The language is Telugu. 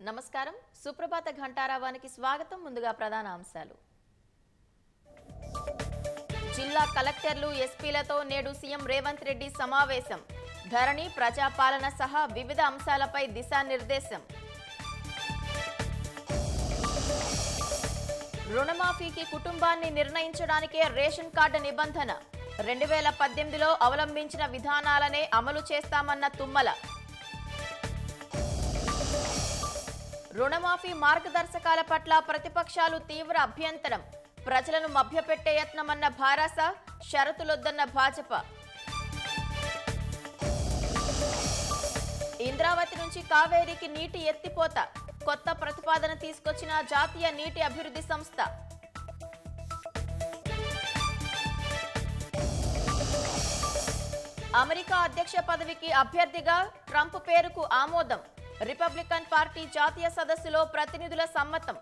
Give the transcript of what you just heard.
నమస్కారం సుప్రభాత ఘంటారావానికి స్వాగతం ముందుగా ప్రధాన అంశాలు జిల్లా కలెక్టర్లు ఎస్పీలతో నేడు సీఎం రేవంత్ రెడ్డి సమావేశం ధరణి ప్రజాపాలన సహా వివిధ అంశాలపై దిశానిర్దేశం రుణమాఫీకి కుటుంబాన్ని నిర్ణయించడానికే రేషన్ కార్డు నిబంధన 2018లో అవలంబించిన విధానాలనే అమలు చేస్తామన్న తుమ్మల రుణమాఫీ మార్గదర్శకాల పట్ల ప్రతిపక్షాలు తీవ్ర అభ్యంతరం ప్రజలను మభ్యపెట్టే యత్నమన్న భారాస షరతులొద్దన్న భాజపా ఇంద్రావతి నుంచి కావేరికి నీటి ఎత్తిపోత కొత్త ప్రతిపాదన తీసుకొచ్చిన జాతీయ నీటి అభివృద్ధి సంస్థ అమెరికా అధ్యక్ష పదవికి అభ్యర్థిగా ట్రంప్ పేరుకు ఆమోదం రిపబ్లికన్ పార్టీ జాతీయ సదస్సులో ప్రతినిధుల సమ్మతం